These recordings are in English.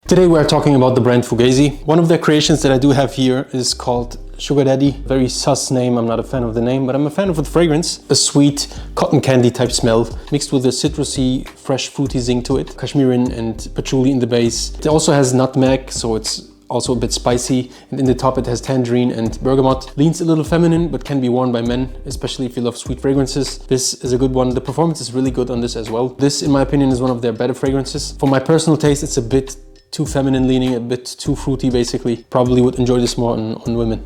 Today we are talking about the brand Fugazzi. One of their creations that I do have here is called Sugardaddy. Very sus name, I'm not a fan of the name, but I'm a fan of the fragrance. A sweet cotton candy type smell mixed with a citrusy, fresh fruity zing to it. Cashmeran and patchouli in the base. It also has nutmeg, so it's also a bit spicy, and in the top it has tangerine and bergamot. Leans a little feminine, but can be worn by men, especially if you love sweet fragrances. This is a good one. The performance is really good on this as well. This, in my opinion, is one of their better fragrances. For my personal taste, it's a bit too feminine leaning, a bit too fruity basically. Probably would enjoy this more on women.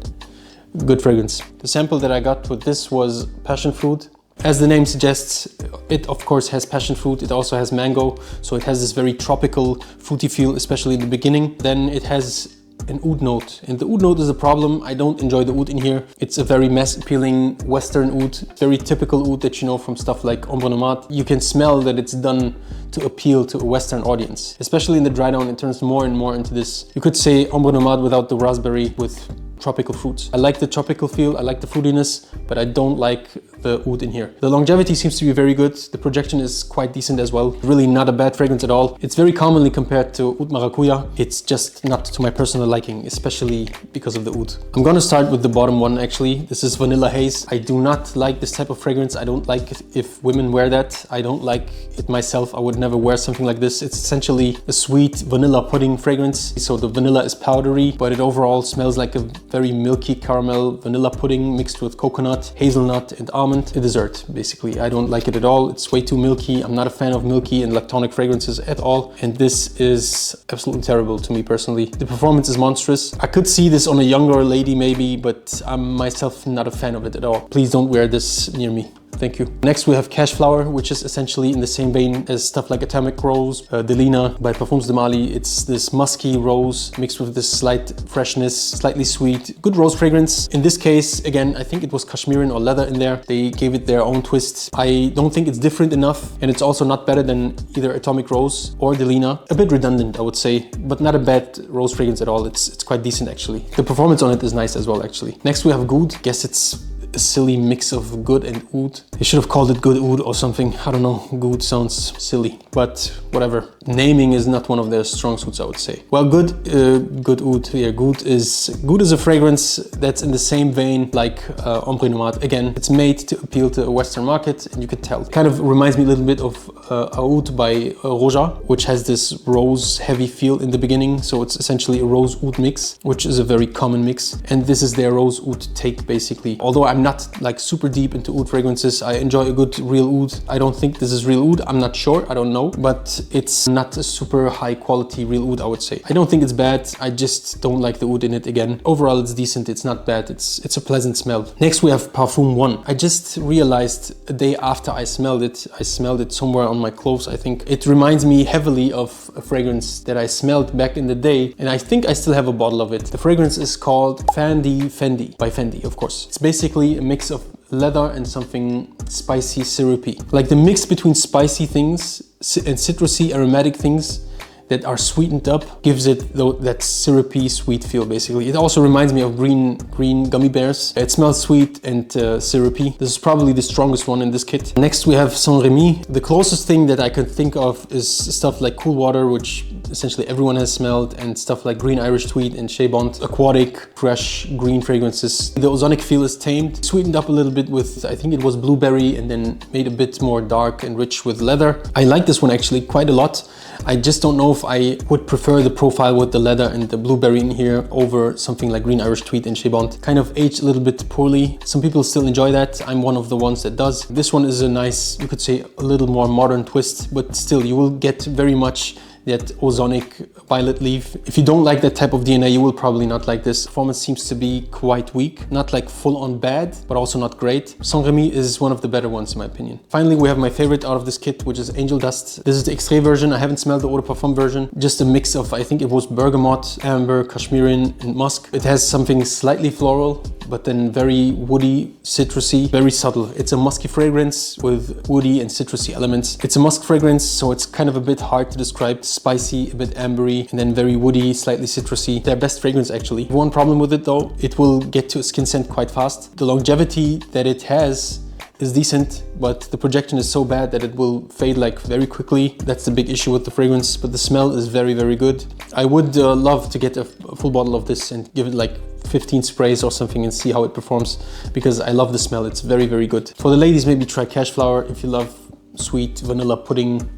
Good fragrance. The sample that I got with this was passion fruit. As the name suggests, it of course has passion fruit. It also has mango, so it has this very tropical fruity feel, especially in the beginning. Then it has an oud note, and the oud note is a problem. I don't enjoy the oud in here. It's a very mass appealing Western oud, very typical oud that you know from stuff like Ombre Nomade. You can smell that it's done to appeal to a Western audience. Especially in the dry down, it turns more and more into this, you could say Ombre Nomade without the raspberry with tropical fruits. I like the tropical feel, I like the fruitiness, but I don't like the oud in here. The longevity seems to be very good. The projection is quite decent as well. Really not a bad fragrance at all. It's very commonly compared to Oud Maracuja. It's just not to my personal liking, especially because of the oud. I'm gonna start with the bottom one actually. This is Vanilla Haze. I do not like this type of fragrance. I don't like it if women wear that. I don't like it myself. I would never wear something like this. It's essentially a sweet vanilla pudding fragrance. So the vanilla is powdery, but it overall smells like a very milky caramel vanilla pudding mixed with coconut, hazelnut and almond. A dessert basically. I don't like it at all. It's way too milky. I'm not a fan of milky and lactonic fragrances at all, and this is absolutely terrible to me personally. The performance is monstrous. I could see this on a younger lady maybe, but I'm myself not a fan of it at all. Please don't wear this near me. Thank you. Next we have Cash Flower, which is essentially in the same vein as stuff like Atomic Rose, Delina by Parfums de Mali. It's this musky rose mixed with this slight freshness, slightly sweet. Good rose fragrance. In this case, again, I think it was cashmeran or leather in there. They gave it their own twist. I don't think it's different enough, and it's also not better than either Atomic Rose or Delina. A bit redundant, I would say, but not a bad rose fragrance at all. It's quite decent actually. The performance on it is nice as well actually. Next we have Goudh. Guess it's a silly mix of good and oud. They should have called it good oud or something. I don't know. Goudh sounds silly, but whatever. Naming is not one of their strong suits, I would say. Well, good oud. Yeah, Goudh is a fragrance that's in the same vein like Ombre Nomade. Again, it's made to appeal to a Western market, and you could tell. It kind of reminds me a little bit of Oud by Roja, which has this rose heavy feel in the beginning. So it's essentially a rose oud mix, which is a very common mix. And this is their rose oud take basically. Although I'm not like super deep into oud fragrances, I enjoy a good real oud. I don't think this is real oud. I'm not sure. I don't know, but it's not a super high quality real oud, I would say. I don't think it's bad. I just don't like the oud in it again. Overall, it's decent. It's not bad. It's a pleasant smell. Next, we have Parfum 1. I just realized a day after I smelled it somewhere on my clothes, I think. It reminds me heavily of a fragrance that I smelled back in the day, and I think I still have a bottle of it. The fragrance is called Fendi by Fendi, of course. It's basically a mix of leather and something spicy, syrupy. Like the mix between spicy things and citrusy aromatic things that are sweetened up gives it that syrupy sweet feel basically. It also reminds me of green gummy bears. It smells sweet and syrupy. This is probably the strongest one in this kit. Next we have Saint Remy. The closest thing that I can think of is stuff like Cool Water, which essentially everyone has smelled, and stuff like Green Irish Tweed and Shea Bond. Aquatic, fresh, green fragrances. The ozonic feel is tamed, sweetened up a little bit with, I think it was blueberry, and then made a bit more dark and rich with leather. I like this one actually quite a lot. I just don't know if I would prefer the profile with the leather and the blueberry in here over something like Green Irish Tweed and Shea Bond. Kind of aged a little bit poorly. Some people still enjoy that. I'm one of the ones that does. This one is a nice, you could say, a little more modern twist, but still you will get very much that ozonic violet leaf. If you don't like that type of DNA, you will probably not like this. Performance seems to be quite weak. Not like full on bad, but also not great. Saint Remy is one of the better ones in my opinion. Finally, we have my favorite out of this kit, which is Angel Dust. This is the extrait version. I haven't smelled the Eau de Parfum version. Just a mix of, I think it was bergamot, amber, cashmeran, and musk. It has something slightly floral, but then very woody, citrusy, very subtle. It's a musky fragrance with woody and citrusy elements. It's a musk fragrance, so it's kind of a bit hard to describe. Spicy, a bit ambery, and then very woody, slightly citrusy. Their best fragrance actually. One problem with it though, it will get to a skin scent quite fast. The longevity that it has is decent, but the projection is so bad that it will fade like very quickly. That's the big issue with the fragrance, but the smell is very, very good. I would love to get a full bottle of this and give it like 15 sprays or something and see how it performs, because I love the smell. It's very, very good. For the ladies, maybe try Cash Flower. If you love sweet vanilla pudding,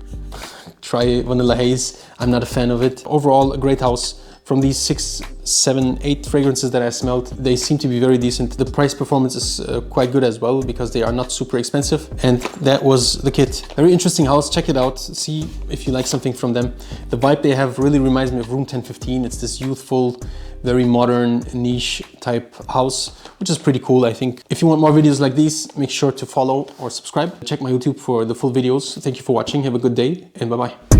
try Vanilla Haze. I'm not a fan of it. Overall, a great house. From these 6, 7, 8 fragrances that I smelled, they seem to be very decent. The price performance is quite good as well, because they are not super expensive. And that was the kit. Very interesting house. Check it out. See if you like something from them. The vibe they have really reminds me of Room 1015. It's this youthful, very modern, niche type house, which is pretty cool, I think. If you want more videos like these, make sure to follow or subscribe. Check my YouTube for the full videos. Thank you for watching. Have a good day and bye-bye.